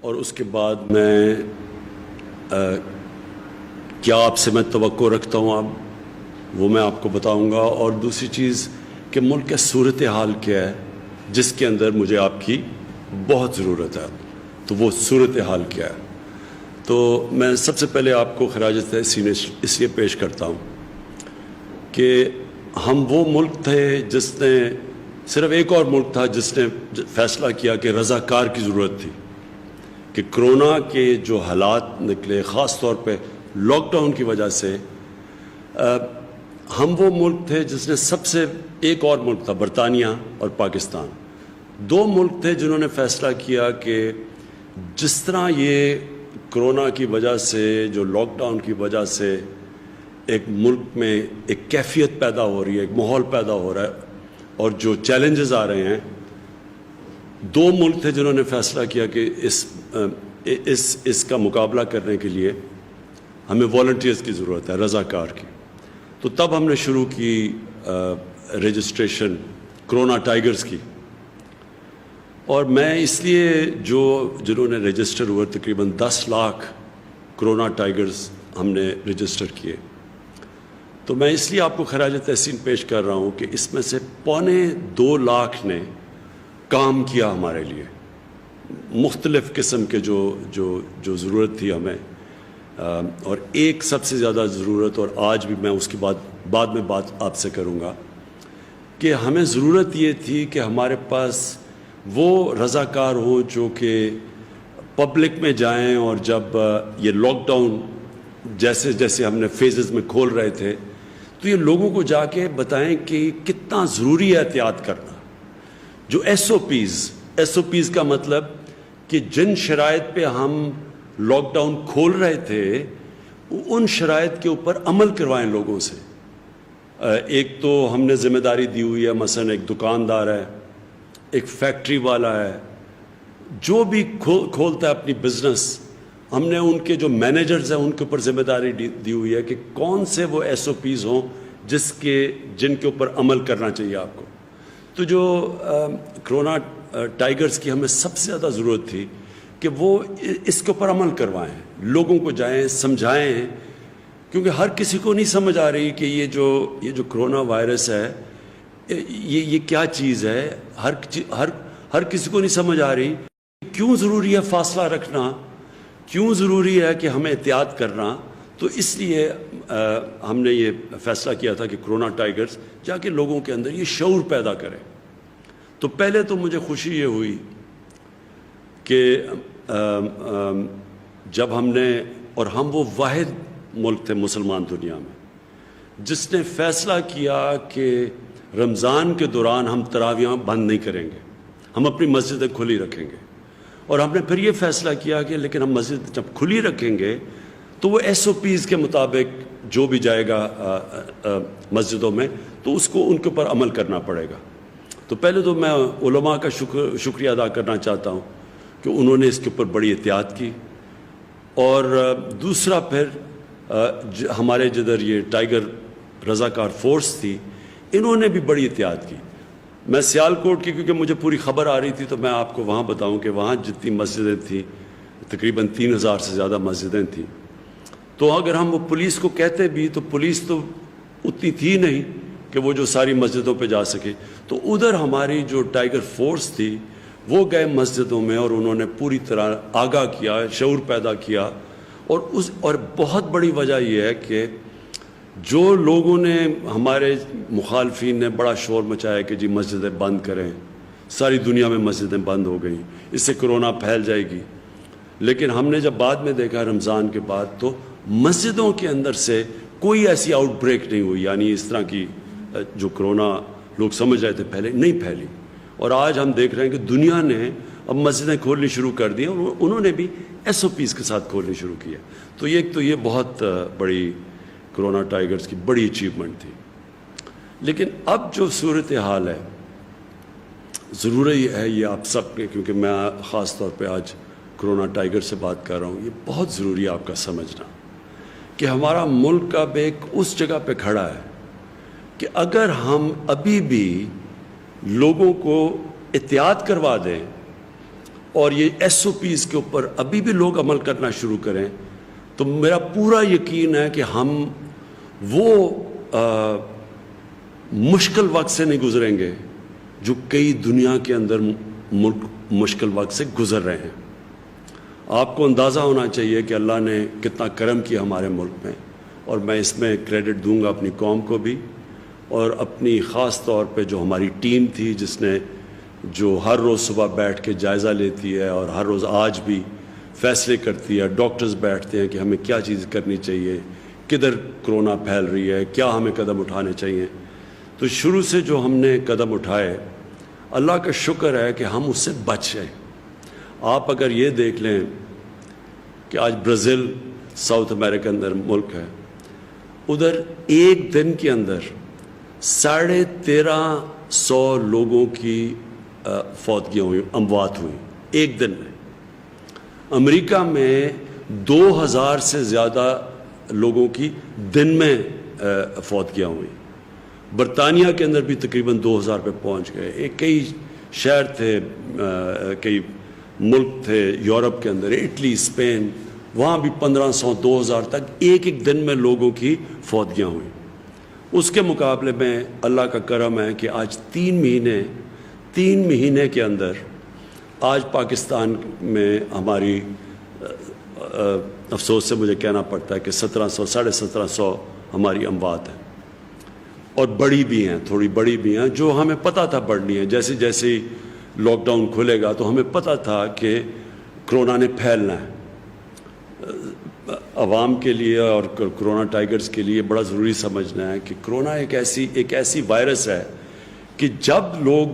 اور اس کے بعد میں کیا آپ سے میں توقع رکھتا ہوں اب وہ میں آپ کو بتاؤں گا، اور دوسری چیز کہ ملک کا صورتحال کیا ہے جس کے اندر مجھے آپ کی بہت ضرورت ہے، تو وہ صورتحال کیا ہے۔ تو میں سب سے پہلے آپ کو خراج تحسین اس لیے پیش کرتا ہوں کہ ہم وہ ملک تھے جس نے صرف ایک اور ملک تھا جس نے فیصلہ کیا کہ رضاکار کی ضرورت تھی، کہ کرونا کے جو حالات نکلے خاص طور پہ لاک ڈاؤن کی وجہ سے، ہم وہ ملک تھے جس نے سب سے، ایک اور ملک تھا برطانیہ اور پاکستان، دو ملک تھے جنہوں نے فیصلہ کیا کہ جس طرح یہ کرونا کی وجہ سے، جو لاک ڈاؤن کی وجہ سے ایک ملک میں ایک کیفیت پیدا ہو رہی ہے، ایک ماحول پیدا ہو رہا ہے اور جو چیلنجز آ رہے ہیں، دو ملک تھے جنہوں نے فیصلہ کیا کہ اس کا مقابلہ کرنے کے لیے ہمیں والنٹیئرز کی ضرورت ہے، رضاکار کی۔ تو تب ہم نے شروع کی رجسٹریشن کرونا ٹائیگرز کی، اور میں اس لیے جنہوں نے رجسٹر ہوئے تقریباً 10 لاکھ کرونا ٹائیگرز ہم نے رجسٹر کیے، تو میں اس لیے آپ کو خراج تحسین پیش کر رہا ہوں کہ اس میں سے 2.25 لاکھ نے کام کیا ہمارے لیے، مختلف قسم کے جو ضرورت تھی ہمیں، اور ایک سب سے زیادہ ضرورت، اور آج بھی میں اس کی بعد میں بات آپ سے کروں گا، کہ ہمیں ضرورت یہ تھی کہ ہمارے پاس وہ رضاکار ہوں جو کہ پبلک میں جائیں، اور جب یہ لاک ڈاؤن جیسے جیسے ہم نے فیزز میں کھول رہے تھے تو یہ لوگوں کو جا کے بتائیں کہ کتنا ضروری ہے احتیاط کرنا۔ جو ایس او پیز کا مطلب کہ جن شرائط پہ ہم لاک ڈاؤن کھول رہے تھے ان شرائط کے اوپر عمل کروائیں لوگوں سے۔ ایک تو ہم نے ذمہ داری دی ہوئی ہے، مثلا ایک دکاندار ہے، ایک فیکٹری والا ہے، جو بھی کھولتا ہے اپنی بزنس، ہم نے ان کے جو مینیجرز ہیں ان کے اوپر ذمہ داری دی ہوئی ہے کہ کون سے وہ ایس او پیز ہوں جن کے اوپر عمل کرنا چاہیے آپ کو۔ تو جو کرونا ٹائیگرز کی ہمیں سب سے زیادہ ضرورت تھی کہ وہ اس کے اوپر عمل کروائیں، لوگوں کو جائیں سمجھائیں، کیونکہ ہر کسی کو نہیں سمجھ آ رہی کہ یہ جو کرونا وائرس ہے یہ کیا چیز ہے، ہر کسی کو نہیں سمجھ آ رہی کیوں ضروری ہے فاصلہ رکھنا، کیوں ضروری ہے کہ ہمیں احتیاط کرنا۔ تو اس لیے ہم نے یہ فیصلہ کیا تھا کہ کرونا ٹائیگرز جا کے لوگوں کے اندر یہ شعور پیدا کرے۔ تو پہلے تو مجھے خوشی یہ ہوئی کہ جب ہم نے، اور ہم وہ واحد ملک تھے مسلمان دنیا میں جس نے فیصلہ کیا کہ رمضان کے دوران ہم تراویحاں بند نہیں کریں گے، ہم اپنی مسجدیں کھلی رکھیں گے، اور ہم نے پھر یہ فیصلہ کیا کہ لیکن ہم مسجد جب کھلی رکھیں گے تو وہ ایس او پیز کے مطابق جو بھی جائے گا مسجدوں میں تو اس کو ان کے اوپر عمل کرنا پڑے گا۔ تو پہلے تو میں علماء کا شکریہ ادا کرنا چاہتا ہوں کہ انہوں نے اس کے اوپر بڑی احتیاط کی، اور دوسرا پھر ہمارے جدھر یہ ٹائیگر رضاکار فورس تھی انہوں نے بھی بڑی احتیاط کی۔ میں سیالکوٹ کی کیونکہ مجھے پوری خبر آ رہی تھی تو میں آپ کو وہاں بتاؤں کہ وہاں جتنی مسجدیں تھیں تقریباً 3000 سے زیادہ مسجدیں تھیں، تو اگر ہم وہ پولیس کو کہتے بھی تو پولیس تو اتنی تھی نہیں کہ وہ جو ساری مسجدوں پہ جا سکے، تو ادھر ہماری جو ٹائیگر فورس تھی وہ گئے مسجدوں میں اور انہوں نے پوری طرح آگاہ کیا، شعور پیدا کیا، اور بہت بڑی وجہ یہ ہے کہ جو لوگوں نے، ہمارے مخالفین نے بڑا شور مچایا کہ جی مسجدیں بند کریں، ساری دنیا میں مسجدیں بند ہو گئیں، اس سے کرونا پھیل جائے گی، لیکن ہم نے جب بعد میں دیکھا رمضان کے بعد تو مسجدوں کے اندر سے کوئی ایسی آؤٹ بریک نہیں ہوئی، یعنی اس طرح کی جو کرونا لوگ سمجھ رہے تھے پہلے نہیں پھیلی، اور آج ہم دیکھ رہے ہیں کہ دنیا نے اب مسجدیں کھولنی شروع کر دی اور انہوں نے بھی ایس او پیز کے ساتھ کھولنی شروع کیا۔ تو یہ بہت بڑی کرونا ٹائیگرز کی بڑی اچیومنٹ تھی۔ لیکن اب جو صورتحال ہے، ضروری ہے یہ آپ سب کے، کیونکہ میں خاص طور پہ آج کرونا ٹائیگر سے بات کر رہا ہوں، یہ بہت ضروری ہے آپ کا سمجھنا کہ ہمارا ملک اب ایک اس جگہ پہ کھڑا ہے کہ اگر ہم ابھی بھی لوگوں کو احتیاط کروا دیں اور یہ ایس او پیز کے اوپر ابھی بھی لوگ عمل کرنا شروع کریں تو میرا پورا یقین ہے کہ ہم وہ مشکل وقت سے نہیں گزریں گے جو کئی دنیا کے اندر ملک مشکل وقت سے گزر رہے ہیں. آپ کو اندازہ ہونا چاہیے کہ اللہ نے کتنا کرم کیا ہمارے ملک میں, اور میں اس میں کریڈٹ دوں گا اپنی قوم کو بھی, اور اپنی خاص طور پہ جو ہماری ٹیم تھی جس نے جو ہر روز صبح بیٹھ کے جائزہ لیتی ہے اور ہر روز آج بھی فیصلے کرتی ہے. ڈاکٹرز بیٹھتے ہیں کہ ہمیں کیا چیز کرنی چاہیے, کدھر کرونا پھیل رہی ہے, کیا ہمیں قدم اٹھانے چاہیے. تو شروع سے جو ہم نے قدم اٹھائے, اللہ کا شکر ہے کہ ہم اس سے بچ گئے. آپ اگر یہ دیکھ لیں کہ آج برازیل ساؤتھ امریکہ اندر ملک ہے, ادھر ایک دن کے اندر 1350 لوگوں کی فوتگیاں ہوئی, اموات ہوئی ایک دن میں. امریکہ میں 2000 سے زیادہ لوگوں کی دن میں فوتگیاں ہوئی. برطانیہ کے اندر بھی تقریباً 2000 پہ پہنچ گئے. کئی شہر تھے, کئی ملک تھے یورپ کے اندر, اٹلی, اسپین, وہاں بھی 1500 2000 تک ایک ایک دن میں لوگوں کی فوتگیاں ہوئیں. اس کے مقابلے میں اللہ کا کرم ہے کہ آج 3 مہینے کے اندر آج پاکستان میں ہماری افسوس سے مجھے کہنا پڑتا ہے کہ 1700 1750 ہماری اموات ہیں, اور بڑی بھی ہیں, تھوڑی بڑی بھی ہیں, جو ہمیں پتہ تھا بڑھنی ہے. جیسے جیسے لاک ڈاؤن کھلے گا تو ہمیں پتہ تھا کہ کرونا نے پھیلنا ہے. عوام کے لیے اور کرونا ٹائیگرز کے لیے بڑا ضروری سمجھنا ہے کہ کرونا ایک ایسی وائرس ہے کہ جب لوگ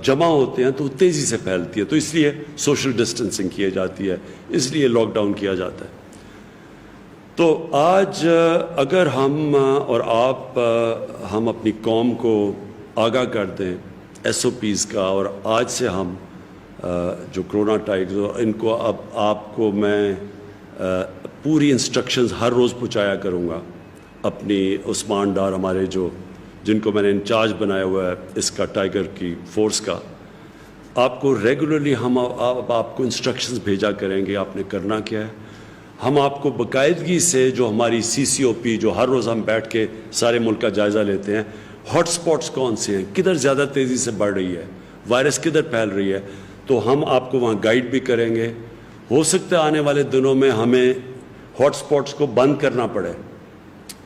جمع ہوتے ہیں تو تیزی سے پھیلتی ہے. تو اس لیے سوشل ڈسٹنسنگ کی جاتی ہے, اس لیے لاک ڈاؤن کیا جاتا ہے. تو آج اگر ہم اور آپ ہم اپنی قوم کو آگاہ کر دیں ایس او پیز کا, اور آج سے ہم جو کرونا ٹائیگرز ان کو, اب آپ کو میں پوری انسٹرکشنز ہر روز پہنچایا کروں گا. اپنی عثمان ڈار ہمارے جن کو میں نے انچارج بنایا ہوا ہے اس کا, ٹائیگر کی فورس کا, آپ کو ریگولرلی ہم آپ کو انسٹرکشنز بھیجا کریں گے آپ نے کرنا کیا ہے. ہم آپ کو باقاعدگی سے جو ہماری سی سی او پی, جو ہر روز ہم بیٹھ کے سارے ملک کا جائزہ لیتے ہیں, ہاٹ سپاٹس کون سے ہیں, کدھر زیادہ تیزی سے بڑھ رہی ہے, وائرس کدھر پھیل رہی ہے, تو ہم آپ کو وہاں گائیڈ بھی کریں گے. ہو سکتا ہے آنے والے دنوں میں ہمیں ہاٹ سپاٹس کو بند کرنا پڑے,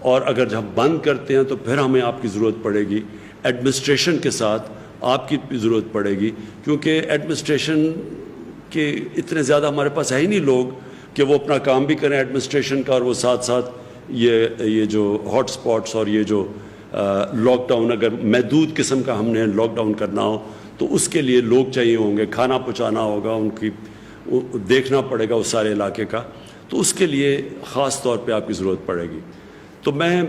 اور اگر جب بند کرتے ہیں تو پھر ہمیں آپ کی ضرورت پڑے گی, ایڈمنسٹریشن کے ساتھ آپ کی بھی ضرورت پڑے گی, کیونکہ ایڈمنسٹریشن کے اتنے زیادہ ہمارے پاس ہے ہی نہیں لوگ کہ وہ اپنا کام بھی کریں ایڈمنسٹریشن کا, اور وہ ساتھ ساتھ یہ جو ہاٹ سپاٹس اور یہ جو لاک ڈاؤن, اگر محدود قسم کا ہم نے لاک ڈاؤن کرنا ہو تو اس کے لیے لوگ چاہیے ہوں گے, کھانا پہنچانا ہوگا, ان کی دیکھنا پڑے گا اس سارے علاقے کا, تو اس کے لیے خاص طور پہ آپ کی ضرورت پڑے گی. تو میں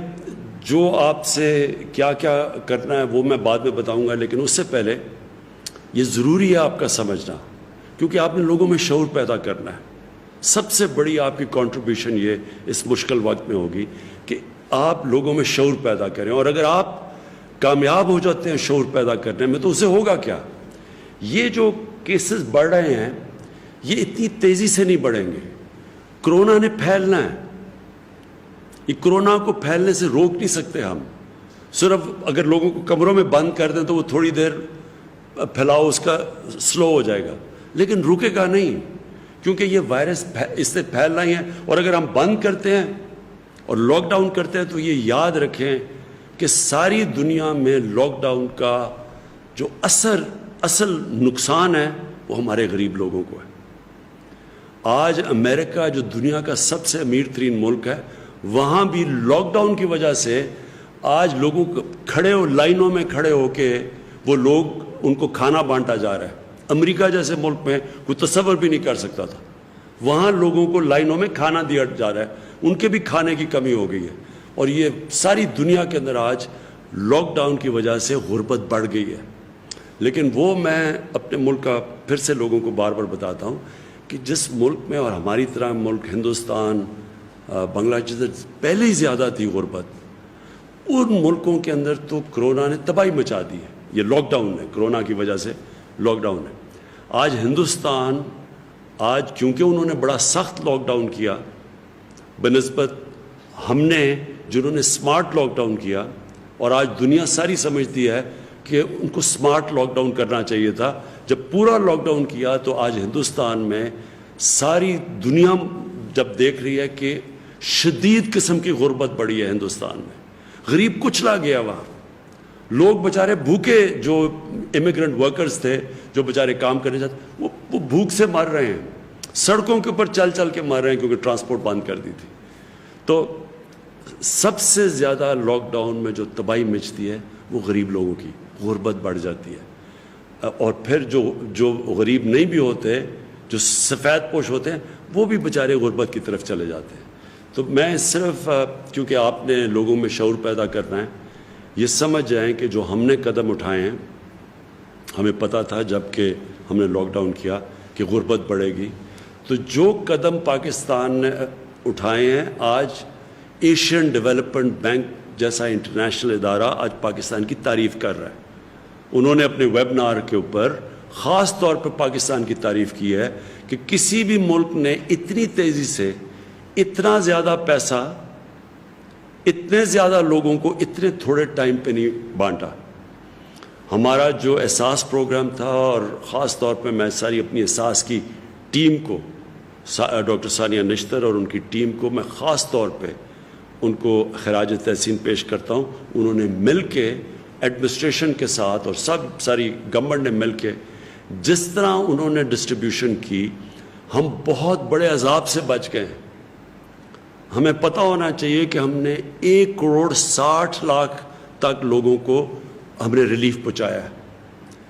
جو آپ سے کیا کیا کرنا ہے وہ میں بعد میں بتاؤں گا, لیکن اس سے پہلے یہ ضروری ہے آپ کا سمجھنا, کیونکہ آپ نے لوگوں میں شعور پیدا کرنا ہے. سب سے بڑی آپ کی کنٹریبیوشن یہ اس مشکل وقت میں ہوگی کہ آپ لوگوں میں شعور پیدا کریں, اور اگر آپ کامیاب ہو جاتے ہیں شعور پیدا کرنے میں تو اسے ہوگا کیا, یہ جو کیسز بڑھ رہے ہیں یہ اتنی تیزی سے نہیں بڑھیں گے. کرونا نے پھیلنا ہے, یہ کرونا کو پھیلنے سے روک نہیں سکتے ہم. صرف اگر لوگوں کو کمروں میں بند کر دیں تو وہ تھوڑی دیر پھیلاؤ اس کا سلو ہو جائے گا, لیکن رکے گا نہیں, کیونکہ یہ وائرس اس سے پھیل رہی ہیں. اور اگر ہم بند کرتے ہیں اور لاک ڈاؤن کرتے ہیں تو یہ یاد رکھیں کہ ساری دنیا میں لاک ڈاؤن کا جو اصل نقصان ہے وہ ہمارے غریب لوگوں کو ہے. آج امریکہ جو دنیا کا سب سے امیر ترین ملک ہے, وہاں بھی لاک ڈاؤن کی وجہ سے آج لوگوں کو لائنوں میں کھڑے ہو کے وہ لوگ ان کو کھانا بانٹا جا رہا ہے. امریکہ جیسے ملک میں کوئی تصور بھی نہیں کر سکتا تھا, وہاں لوگوں کو لائنوں میں کھانا دیا جا رہا ہے, ان کے بھی کھانے کی کمی ہو گئی ہے. اور یہ ساری دنیا کے اندر آج لاک ڈاؤن کی وجہ سے غربت بڑھ گئی ہے. لیکن وہ میں اپنے ملک کا پھر سے لوگوں کو بار بار بتاتا ہوں کہ جس ملک میں, اور ہماری طرح ملک ہندوستان, بنگلہ دیش پہلے ہی زیادہ تھی غربت, ان ملکوں کے اندر تو کرونا نے تباہی مچا دی ہے. یہ لاک ڈاؤن ہے, کرونا کی وجہ سے لاک ڈاؤن ہے. آج ہندوستان آج کیونکہ انہوں نے بڑا سخت لاک ڈاؤن کیا بنسبت ہم نے جنہوں نے سمارٹ لاک ڈاؤن کیا، اور آج دنیا ساری سمجھتی ہے کہ ان کو سمارٹ لاک ڈاؤن کرنا چاہیے تھا. جب پورا لاک ڈاؤن کیا تو آج ہندوستان میں ساری دنیا جب دیکھ رہی ہے کہ شدید قسم کی غربت بڑھی ہے ہندوستان میں، غریب کچلا گیا وہاں. لوگ بیچارے بھوکے، جو امیگرنٹ ورکرز تھے جو بیچارے کام کرنے جاتے وہ بھوک سے مر رہے ہیں، سڑکوں کے اوپر چل چل کے مر رہے ہیں کیونکہ ٹرانسپورٹ بند کر دی تھی. تو سب سے زیادہ لاک ڈاؤن میں جو تباہی مچتی ہے وہ غریب لوگوں کی، غربت بڑھ جاتی ہے. اور پھر جو غریب نہیں بھی ہوتے، جو سفید پوش ہوتے ہیں، وہ بھی بیچارے غربت کی طرف چلے جاتے ہیں. تو میں صرف کیونکہ آپ نے لوگوں میں شعور پیدا کرنا ہے، یہ سمجھ جائیں کہ جو ہم نے قدم اٹھائے ہیں، ہمیں پتہ تھا جب کہ ہم نے لاک ڈاؤن کیا کہ غربت بڑھے گی. تو جو قدم پاکستان نے اٹھائے ہیں، آج ایشین ڈیولپمنٹ بینک جیسا انٹرنیشنل ادارہ آج پاکستان کی تعریف کر رہا ہے. انہوں نے اپنے ویبنار کے اوپر خاص طور پہ پاکستان کی تعریف کی ہے کہ کسی بھی ملک نے اتنی تیزی سے اتنا زیادہ پیسہ اتنے زیادہ لوگوں کو اتنے تھوڑے ٹائم پہ نہیں بانٹا. ہمارا جو احساس پروگرام تھا، اور خاص طور پہ میں ساری اپنی احساس کی ٹیم کو، ڈاکٹر ثانیہ نشتر اور ان کی ٹیم کو میں خاص طور پہ ان کو خراج تحسین پیش کرتا ہوں. انہوں نے مل کے ایڈمنسٹریشن کے ساتھ اور ساری گورنمنٹ نے مل کے جس طرح انہوں نے ڈسٹریبیوشن کی، ہم بہت بڑے عذاب سے بچ گئے ہیں. ہمیں پتہ ہونا چاہیے کہ ہم نے 1,60,00,000 تک لوگوں کو ہم نے ریلیف پہنچایا ہے.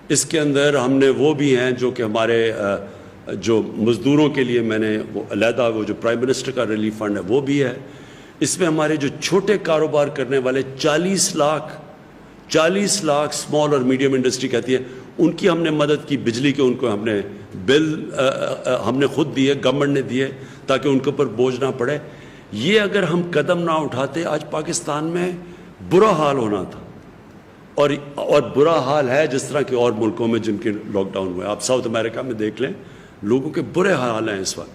اس کے اندر ہم نے وہ بھی ہیں جو کہ ہمارے جو مزدوروں کے لیے میں نے وہ علیحدہ وہ جو پرائم منسٹر کا ریلیف فنڈ ہے وہ بھی ہے. اس میں ہمارے جو چھوٹے کاروبار کرنے والے 40 لاکھ اسمال اور میڈیم انڈسٹری کہتی ہے، ان کی ہم نے مدد کی. بجلی کے ان کو ہم نے بل ہم نے خود دیے، گورنمنٹ نے دیے تاکہ ان کے اوپر بوجھ نہ پڑے. یہ اگر ہم قدم نہ اٹھاتے آج پاکستان میں برا حال ہونا تھا، اور برا حال ہے جس طرح کے اور ملکوں میں جن کے لاک ڈاؤن ہوئے. آپ ساؤتھ امریکہ میں دیکھ لیں، لوگوں کے برے حال ہیں اس وقت.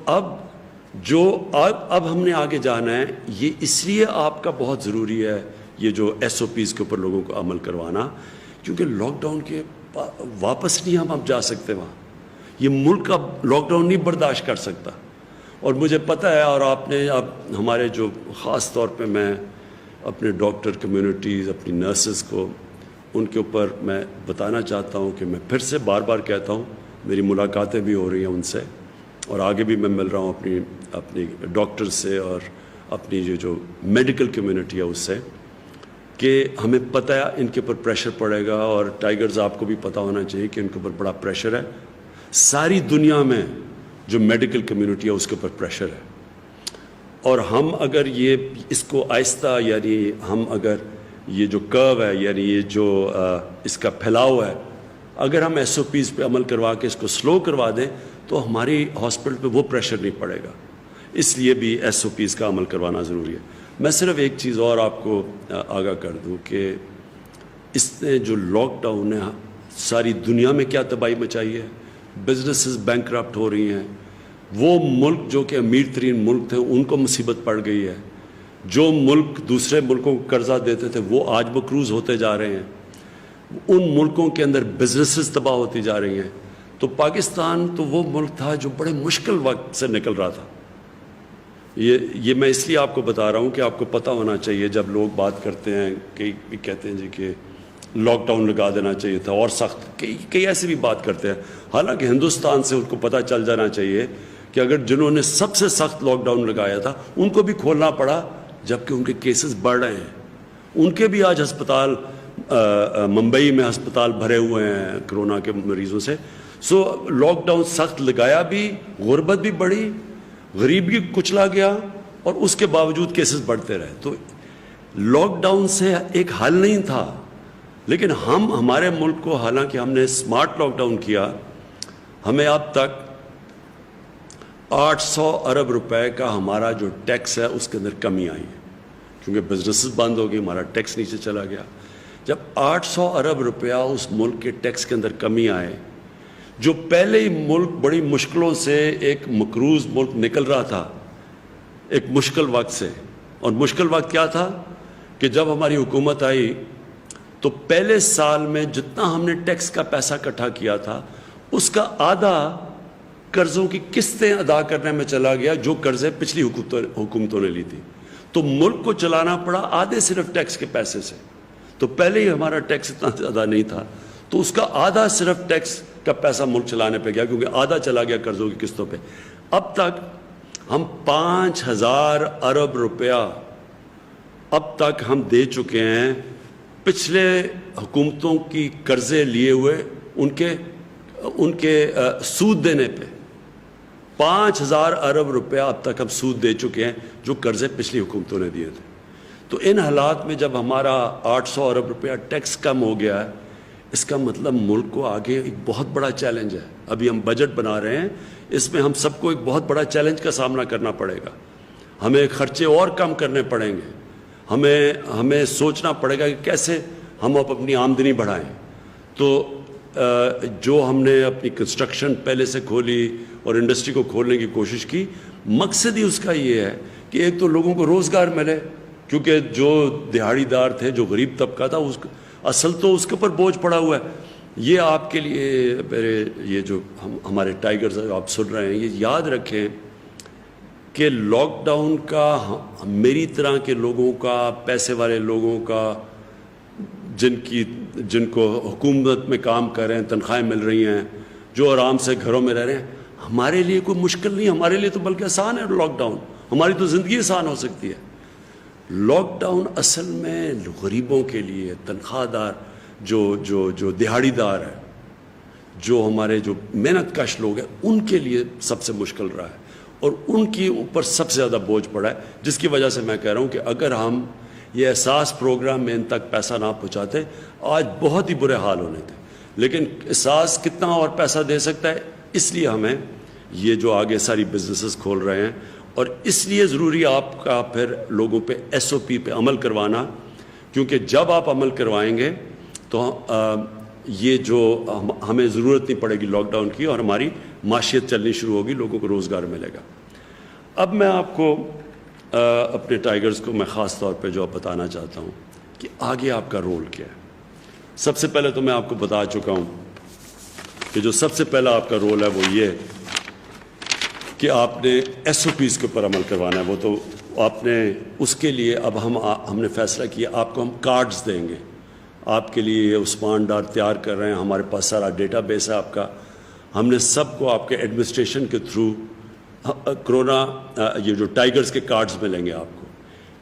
اب ہم نے آگے جانا ہے. یہ اس لیے آپ کا بہت ضروری ہے یہ جو SOPs کے اوپر لوگوں کو عمل کروانا، کیونکہ لاک ڈاؤن کے واپس نہیں ہم اب جا سکتے وہاں. یہ ملک اب لاک ڈاؤن نہیں برداشت کر سکتا. اور مجھے پتہ ہے، اور آپ نے اب ہمارے جو خاص طور پہ میں اپنے ڈاکٹر کمیونٹیز، اپنی نرسز کو ان کے اوپر میں بتانا چاہتا ہوں کہ میں پھر سے بار بار کہتا ہوں، میری ملاقاتیں بھی ہو رہی ہیں ان سے، اور آگے بھی میں مل رہا ہوں اپنی ڈاکٹر سے اور اپنی جو میڈیکل کمیونٹی ہے اس سے، کہ ہمیں پتہ ہے ان کے اوپر پریشر پڑے گا. اور ٹائیگرز آپ کو بھی پتہ ہونا چاہیے کہ ان کے اوپر بڑا پریشر ہے. ساری دنیا میں جو میڈیکل کمیونٹی ہے اس کے اوپر پریشر ہے. اور ہم اگر اس کو آہستہ، یعنی ہم اگر یہ جو کرو ہے، یعنی یہ جو اس کا پھیلاؤ ہے، اگر ہم SOPs پہ عمل کروا کے اس کو سلو کروا دیں تو ہماری ہاسپٹل پہ وہ پریشر نہیں پڑے گا. اس لیے بھی SOPs کا عمل کروانا ضروری ہے. میں صرف ایک چیز اور آپ کو آگاہ کر دوں کہ اس نے جو لاک ڈاؤن نے ساری دنیا میں کیا تباہی مچائی ہے. بزنسز بینکرپٹ ہو رہی ہیں. وہ ملک جو کہ امیر ترین ملک تھے ان کو مصیبت پڑ گئی ہے. جو ملک دوسرے ملکوں کو قرضہ دیتے تھے وہ آج مقروض ہوتے جا رہے ہیں. ان ملکوں کے اندر بزنسز تباہ ہوتی جا رہی ہیں. تو پاکستان تو وہ ملک تھا جو بڑے مشکل وقت سے نکل رہا تھا. یہ میں اس لیے آپ کو بتا رہا ہوں کہ آپ کو پتہ ہونا چاہیے. جب لوگ بات کرتے ہیں کہتے ہیں جی کہ لاک ڈاؤن لگا دینا چاہیے تھا اور سخت، کئی ایسی بھی بات کرتے ہیں. حالانکہ ہندوستان سے ان کو پتہ چل جانا چاہیے کہ اگر جنہوں نے سب سے سخت لاک ڈاؤن لگایا تھا ان کو بھی کھولنا پڑا جبکہ ان کے کیسز بڑھ رہے ہیں. ان کے بھی آج ہسپتال، ممبئی میں ہسپتال بھرے ہوئے ہیں کرونا کے مریضوں سے. لاک ڈاؤن سخت لگایا بھی، غربت بھی بڑھی، غریب بھی کچلا گیا، اور اس کے باوجود کیسز بڑھتے رہے. تو لاک ڈاؤن سے ایک حل نہیں تھا. لیکن ہمارے ملک کو، حالانکہ ہم نے سمارٹ لاک ڈاؤن کیا، ہمیں اب تک 800 ارب روپے کا ہمارا جو ٹیکس ہے اس کے اندر کمی آئی ہے. کیونکہ بزنسز بند ہو گئی، ہمارا ٹیکس نیچے چلا گیا. جب 800 ارب روپیہ اس ملک کے ٹیکس کے اندر کمی آئے جو پہلے ہی ملک بڑی مشکلوں سے ایک مقروض ملک نکل رہا تھا ایک مشکل وقت سے، اور مشکل وقت کیا تھا کہ جب ہماری حکومت آئی تو پہلے سال میں جتنا ہم نے ٹیکس کا پیسہ اکٹھا کیا تھا اس کا آدھا قرضوں کی قسطیں ادا کرنے میں چلا گیا جو قرضے پچھلی حکومتوں نے لی تھی. تو ملک کو چلانا پڑا آدھے صرف ٹیکس کے پیسے سے. تو پہلے ہی ہمارا ٹیکس اتنا زیادہ نہیں تھا تو اس کا آدھا صرف ٹیکس کا پیسہ ملک چلانے پہ گیا کیونکہ آدھا چلا گیا قرضوں کی قسطوں پہ. اب تک ہم 5,000 ارب روپیہ اب تک ہم دے چکے ہیں پچھلے حکومتوں کی قرضے لیے ہوئے ان کے سود دینے پہ. 5,000 ارب روپیہ اب تک ہم سود دے چکے ہیں جو قرضے پچھلی حکومتوں نے دیے تھے. تو ان حالات میں جب ہمارا 800 ارب روپیہ ٹیکس کم ہو گیا ہے اس کا مطلب ملک کو آگے ایک بہت بڑا چیلنج ہے. ابھی ہم بجٹ بنا رہے ہیں، اس میں ہم سب کو ایک بہت بڑا چیلنج کا سامنا کرنا پڑے گا. ہمیں خرچے اور کم کرنے پڑیں گے، ہمیں سوچنا پڑے گا کہ کیسے ہم اپنی آمدنی بڑھائیں. تو جو ہم نے اپنی کنسٹرکشن پہلے سے کھولی اور انڈسٹری کو کھولنے کی کوشش کی، مقصد ہی اس کا یہ ہے کہ ایک تو لوگوں کو روزگار ملے، کیونکہ جو دیہڑی دار تھے، جو غریب طبقہ تھا، اصل تو اس کے اوپر بوجھ پڑا ہوا ہے. یہ آپ کے لیے میرے یہ جو ہمارے ٹائیگرز آپ سن رہے ہیں، یہ یاد رکھیں کہ لاک ڈاؤن کا میری طرح کے لوگوں کا، پیسے والے لوگوں کا، جن کو حکومت میں کام کر رہے ہیں، تنخواہیں مل رہی ہیں، جو آرام سے گھروں میں رہ رہے ہیں، ہمارے لیے کوئی مشکل نہیں. ہمارے لیے تو بلکہ آسان ہے لاک ڈاؤن. ہماری تو زندگی آسان ہو سکتی ہے. لاک ڈاؤن اصل میں غریبوں کے لیے، تنخواہ دار جو دیہڑی دار ہے، جو ہمارے جو محنت کش لوگ ہیں، ان کے لیے سب سے مشکل رہا ہے اور ان کی اوپر سب سے زیادہ بوجھ پڑا ہے. جس کی وجہ سے میں کہہ رہا ہوں کہ اگر ہم یہ احساس پروگرام میں ان تک پیسہ نہ پہنچاتے آج بہت ہی برے حال ہونے تھے. لیکن احساس کتنا اور پیسہ دے سکتا ہے، اس لیے ہمیں یہ جو آگے ساری بزنسز کھول رہے ہیں، اور اس لیے ضروری آپ کا پھر لوگوں پہ SOP پہ عمل کروانا، کیونکہ جب آپ عمل کروائیں گے تو یہ جو ہمیں ضرورت نہیں پڑے گی لاک ڈاؤن کی، اور ہماری معیشت چلنی شروع ہوگی، لوگوں کو روزگار ملے گا. اب میں آپ کو اپنے ٹائیگرز کو میں خاص طور پہ جو بتانا چاہتا ہوں کہ آگے آپ کا رول کیا ہے. سب سے پہلے تو میں آپ کو بتا چکا ہوں کہ جو سب سے پہلا آپ کا رول ہے وہ یہ کہ آپ نے SOPs کے اوپر عمل کروانا ہے. وہ تو آپ نے اس کے لیے اب ہم نے فیصلہ کیا آپ کو ہم کارڈز دیں گے. آپ کے لیے عثمان ڈار تیار کر رہے ہیں، ہمارے پاس سارا ڈیٹا بیس ہے آپ کا. ہم نے سب کو آپ کے ایڈمنسٹریشن کے تھرو کرونا یہ جو ٹائیگرز کے کارڈز ملیں گے آپ کو.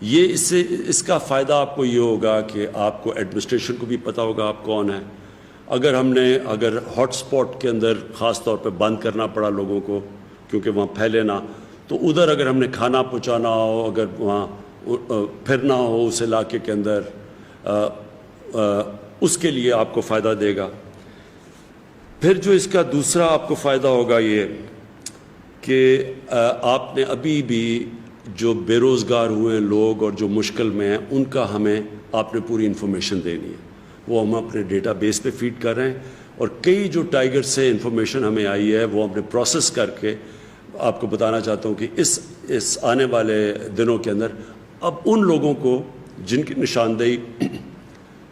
یہ اس کا فائدہ آپ کو یہ ہوگا کہ آپ کو ایڈمنسٹریشن کو بھی پتہ ہوگا آپ کون ہیں. اگر ہاٹ سپاٹ کے اندر خاص طور پہ بند کرنا پڑا لوگوں کو کیونکہ وہاں پھیلے نہ، تو ادھر اگر ہم نے کھانا پہنچانا ہو، اگر وہاں پھرنا ہو اس علاقے کے اندر، اس کے لیے آپ کو فائدہ دے گا. پھر جو اس کا دوسرا آپ کو فائدہ ہوگا یہ کہ آپ نے ابھی بھی جو بے روزگار ہوئے ہیں لوگ اور جو مشکل میں ہیں ان کا آپ نے پوری انفارمیشن دینی ہے. وہ ہم اپنے ڈیٹا بیس پہ فیڈ کر رہے ہیں، اور کئی جو ٹائیگر سے انفارمیشن ہمیں آئی ہے وہ ہم نے پروسیس کر کے آپ کو بتانا چاہتا ہوں کہ اس آنے والے دنوں کے اندر اب ان لوگوں کو جن کی نشاندہی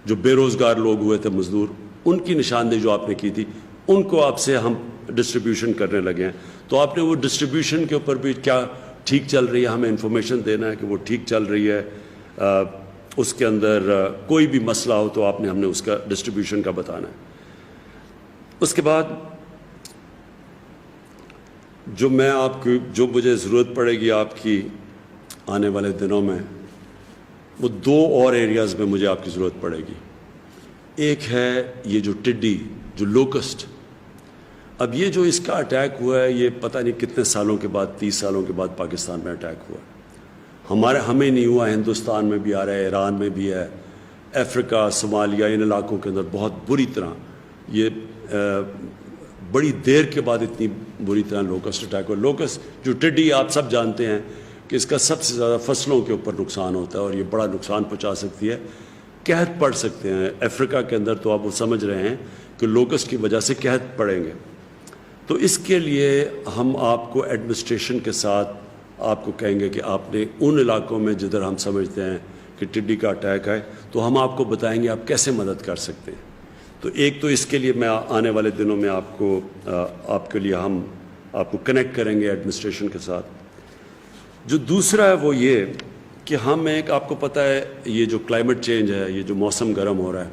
جو بے روزگار لوگ ہوئے تھے مزدور، ان کی نشاندہی جو آپ نے کی تھی ان کو آپ سے ہم ڈسٹریبیوشن کرنے لگے ہیں. تو آپ نے وہ ڈسٹریبیوشن کے اوپر بھی کیا ٹھیک چل رہی ہے ہمیں انفارمیشن دینا ہے کہ وہ ٹھیک چل رہی ہے. اس کے اندر کوئی بھی مسئلہ ہو تو ہم نے اس کا ڈسٹریبیوشن کا بتانا ہے. اس کے بعد جو مجھے ضرورت پڑے گی آپ کی آنے والے دنوں میں، وہ دو اور ایریاز میں مجھے آپ کی ضرورت پڑے گی. ایک ہے یہ جو ٹڈی، جو لوکسٹ. اب یہ جو اس کا اٹیک ہوا ہے یہ پتہ نہیں کتنے سالوں کے بعد، 30 سالوں کے بعد پاکستان میں اٹیک ہوا ہے. ہمیں نہیں ہوا، ہندوستان میں بھی آ رہا ہے، ایران میں بھی ہے، افریقہ، صومالیہ، ان علاقوں کے اندر بہت بری طرح یہ بڑی دیر کے بعد اتنی بری طرح لوکسٹ اٹیک ہوا. لوکسٹ جو ٹڈی آپ سب جانتے ہیں کہ اس کا سب سے زیادہ فصلوں کے اوپر نقصان ہوتا ہے اور یہ بڑا نقصان پہنچا سکتی ہے. قحط پڑ سکتے ہیں افریقہ کے اندر، تو آپ وہ سمجھ رہے ہیں کہ لوکسٹ کی وجہ سے قحط پڑیں گے. تو اس کے لیے ہم آپ کو ایڈمنسٹریشن کے ساتھ آپ کو کہیں گے کہ آپ نے ان علاقوں میں جدھر ہم سمجھتے ہیں کہ ٹڈی کا اٹیک ہے تو ہم آپ کو بتائیں گے آپ کیسے مدد کر سکتے ہیں. تو ایک تو اس کے لیے میں آنے والے دنوں میں آپ کے لیے ہم آپ کو کنیکٹ کریں گے ایڈمنسٹریشن کے ساتھ. جو دوسرا ہے وہ یہ کہ ہم آپ کو پتہ ہے یہ جو کلائمیٹ چینج ہے, یہ جو موسم گرم ہو رہا ہے,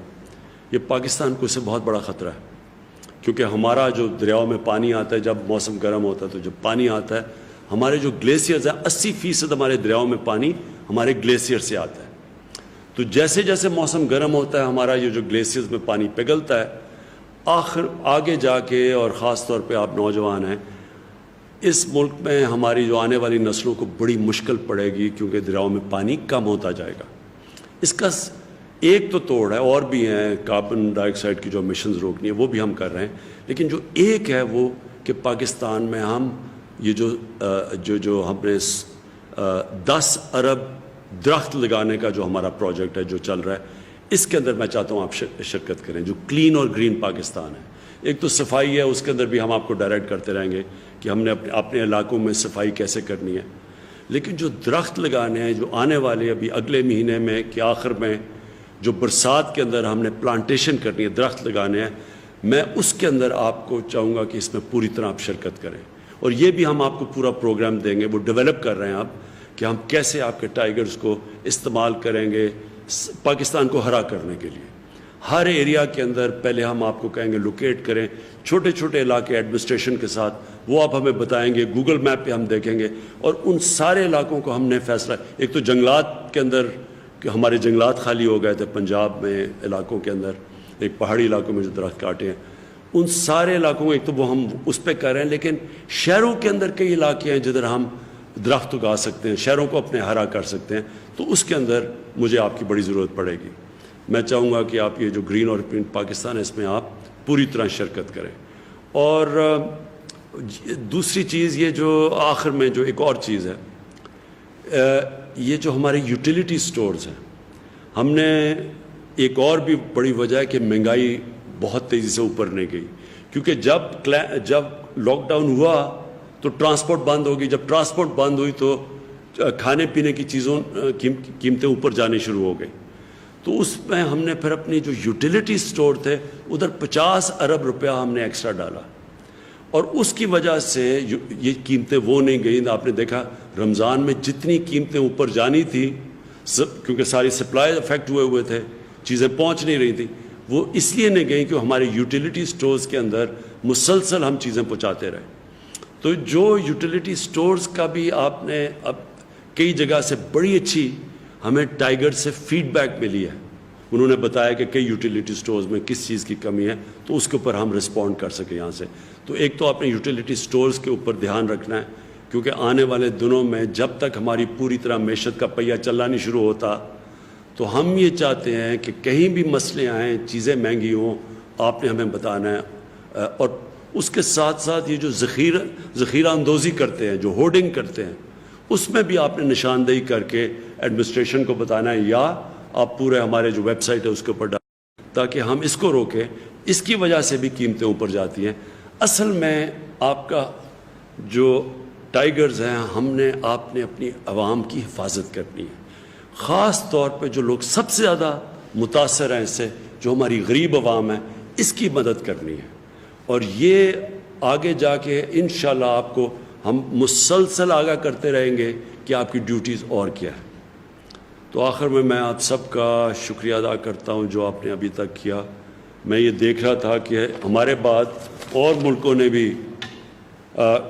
یہ پاکستان کو اس سے بہت بڑا خطرہ ہے, کیونکہ ہمارا جو دریاؤں میں پانی آتا ہے جب موسم گرم ہوتا ہے تو جب پانی آتا ہے ہمارے جو گلیشیئرز ہیں 80% ہمارے دریاؤں میں پانی ہمارے گلیشیئر سے آتا ہے. تو جیسے جیسے موسم گرم ہوتا ہے ہمارا یہ جو گلیشیئرز میں پانی پگھلتا ہے, آگے جا کے, اور خاص طور پہ آپ نوجوان ہیں, اس ملک میں ہماری جو آنے والی نسلوں کو بڑی مشکل پڑے گی کیونکہ دریاؤں میں پانی کم ہوتا جائے گا. اس کا ایک تو توڑ ہے, اور بھی ہیں کاربن ڈائی آکسائڈ کی جو ایمیشنز روکنی ہے وہ بھی ہم کر رہے ہیں, لیکن جو ایک ہے وہ کہ پاکستان میں ہم یہ جو ہم نے 10 ارب درخت لگانے کا جو ہمارا پروجیکٹ ہے جو چل رہا ہے, اس کے اندر میں چاہتا ہوں آپ شرکت کریں, جو کلین اور گرین پاکستان ہے. ایک تو صفائی ہے, اس کے اندر بھی ہم آپ کو ڈائریکٹ کرتے رہیں گے کہ ہم نے اپنے علاقوں میں صفائی کیسے کرنی ہے, لیکن جو درخت لگانے ہیں جو آنے والے ابھی اگلے مہینے میں کہ آخر میں جو برسات کے اندر ہم نے پلانٹیشن کرنی ہے, درخت لگانے ہیں, میں اس کے اندر آپ کو چاہوں گا کہ اس میں پوری طرح آپ شرکت کریں. اور یہ بھی ہم آپ کو پورا پروگرام دیں گے, وہ ڈیولپ کر رہے ہیں آپ کہ ہم کیسے آپ کے ٹائیگرز کو استعمال کریں گے پاکستان کو ہرا کرنے کے لیے. ہر ایریا کے اندر پہلے ہم آپ کو کہیں گے لوکیٹ کریں, چھوٹے چھوٹے علاقے ایڈمنسٹریشن کے ساتھ, وہ آپ ہمیں بتائیں گے, گوگل میپ پہ ہم دیکھیں گے, اور ان سارے علاقوں کو ہم نے فیصلہ, ایک تو جنگلات کے اندر کہ ہمارے جنگلات خالی ہو گئے تھے پنجاب میں علاقوں کے اندر, ایک پہاڑی علاقوں میں جو درخت کاٹے ہیں, ان سارے علاقوں کو ایک تو وہ ہم اس پہ کر رہے ہیں, لیکن شہروں کے اندر کئی علاقے ہیں جدھر ہم درخت اگا سکتے ہیں, شہروں کو اپنے ہرا کر سکتے ہیں, تو اس کے اندر مجھے آپ کی بڑی ضرورت پڑے گی. میں چاہوں گا کہ آپ یہ جو گرین اور پرنٹ پاکستان ہے اس میں آپ پوری طرح شرکت کریں. اور دوسری چیز یہ جو آخر میں جو ایک اور چیز ہے, یہ جو ہمارے یوٹیلیٹی سٹورز ہیں, ہم نے ایک اور بھی بڑی وجہ ہے کہ مہنگائی بہت تیزی سے اوپر نہیں گئی, کیونکہ جب لاک ڈاؤن ہوا تو ٹرانسپورٹ بند ہو گئی, جب ٹرانسپورٹ بند ہوئی تو کھانے پینے کی چیزوں قیمتیں اوپر جانی شروع ہو گئی. تو اس میں ہم نے پھر اپنی جو یوٹیلیٹی سٹور تھے ادھر 50 ارب روپیہ ہم نے ایکسٹرا ڈالا, اور اس کی وجہ سے یہ قیمتیں وہ نہیں گئیں. آپ نے دیکھا رمضان میں جتنی قیمتیں اوپر جانی تھی, کیونکہ ساری سپلائی افیکٹ ہوئے تھے, چیزیں پہنچ نہیں رہی تھیں, وہ اس لیے نہیں گئیں کہ ہمارے یوٹیلیٹی سٹورز کے اندر مسلسل ہم چیزیں پہنچاتے رہے. تو جو یوٹیلیٹی سٹورز کا بھی آپ نے اب کئی جگہ سے بڑی اچھی ہمیں ٹائیگر سے فیڈ بیک ملی ہے, انہوں نے بتایا کہ کئی یوٹیلیٹی سٹورز میں کس چیز کی کمی ہے, تو اس کے اوپر ہم رسپونڈ کر سکیں یہاں سے. تو ایک تو آپ نے یوٹیلیٹی سٹورز کے اوپر دھیان رکھنا ہے, کیونکہ آنے والے دنوں میں جب تک ہماری پوری طرح معیشت کا پہیہ چلنا نہیں شروع ہوتا, تو ہم یہ چاہتے ہیں کہ کہیں بھی مسئلے آئیں, چیزیں مہنگی ہوں, آپ نے ہمیں بتانا ہے. اور اس کے ساتھ ساتھ یہ جو ذخیرہ اندوزی کرتے ہیں, جو ہورڈنگ کرتے ہیں, اس میں بھی آپ نے نشاندہی کر کے ایڈمنسٹریشن کو بتانا ہے, یا آپ پورے ہمارے جو ویب سائٹ ہے اس کے اوپر ڈال, تاکہ ہم اس کو روکیں. اس کی وجہ سے بھی قیمتیں اوپر جاتی ہیں. اصل میں آپ کا جو ٹائیگرز ہیں, آپ نے اپنی عوام کی حفاظت کرنی ہے, خاص طور پہ جو لوگ سب سے زیادہ متاثر ہیں اس سے, جو ہماری غریب عوام ہے, اس کی مدد کرنی ہے. اور یہ آگے جا کے انشاءاللہ آپ کو ہم مسلسل آگاہ کرتے رہیں گے کہ آپ کی ڈیوٹیز اور کیا ہے. تو آخر میں آپ سب کا شکریہ ادا کرتا ہوں جو آپ نے ابھی تک کیا. میں یہ دیکھ رہا تھا کہ ہمارے بعد اور ملکوں نے بھی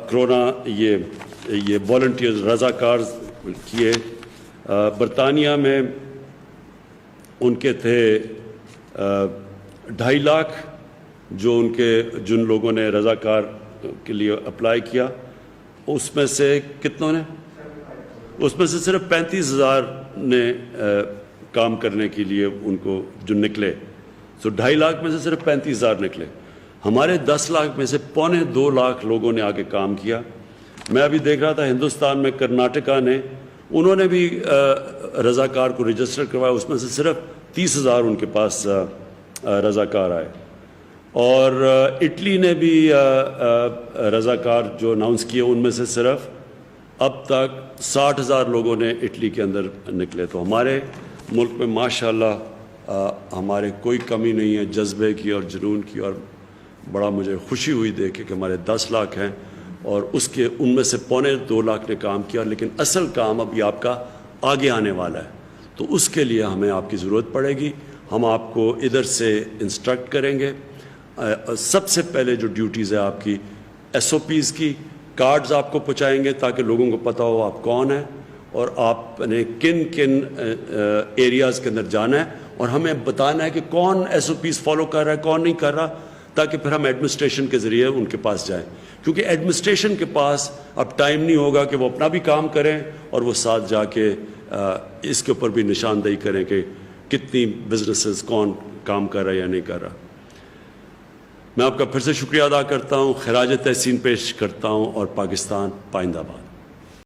کرونا یہ والنٹیئرز رضاکار کیے. برطانیہ میں ان کے تھے 2.5 لاکھ جو جن لوگوں نے رضاکار کے لیے اپلائی کیا, اس میں سے کتنوں نے, اس میں سے صرف 35,000 نے کام کرنے کے لیے ان کو جو نکلے. 2.5 لاکھ میں سے صرف 35,000 نکلے. ہمارے 10 لاکھ میں سے 1.25 لاکھ لوگوں نے آگے کام کیا. میں ابھی دیکھ رہا تھا ہندوستان میں کرناٹکا نے, انہوں نے بھی رضاکار کو رجسٹر کروایا, اس میں سے صرف 30,000 ان کے پاس رضاکار آئے. اور اٹلی نے بھی رضاکار جو اناؤنس کیے ان میں سے صرف اب تک 60,000 لوگوں نے اٹلی کے اندر نکلے. تو ہمارے ملک میں ماشاءاللہ ہمارے کوئی کمی نہیں ہے جذبے کی اور جنون کی, اور بڑا مجھے خوشی ہوئی دیکھ کہ ہمارے 10 لاکھ ہیں اور اس کے ان میں سے 2.25 لاکھ نے کام کیا, لیکن اصل کام اب یہ آپ کا آگے آنے والا ہے. تو اس کے لیے ہمیں آپ کی ضرورت پڑے گی. ہم آپ کو ادھر سے انسٹرکٹ کریں گے. سب سے پہلے جو ڈیوٹیز ہے آپ کی SOPs کی, کارڈز آپ کو پہنچائیں گے تاکہ لوگوں کو پتہ ہو آپ کون ہیں اور آپ نے کن کن ایریاز کے اندر جانا ہے, اور ہمیں بتانا ہے کہ کون SOPs فالو کر رہا ہے کون نہیں کر رہا, تاکہ پھر ہم ایڈمنسٹریشن کے ذریعے ان کے پاس جائیں. کیونکہ ایڈمنسٹریشن کے پاس اب ٹائم نہیں ہوگا کہ وہ اپنا بھی کام کریں اور وہ ساتھ جا کے اس کے اوپر بھی نشاندہی کریں کہ کتنی بزنسز کون کام کر رہا ہے یا نہیں کر رہا. میں آپ کا پھر سے شکریہ ادا کرتا ہوں, خراج تحسین پیش کرتا ہوں, اور پاکستان پائندہ باد.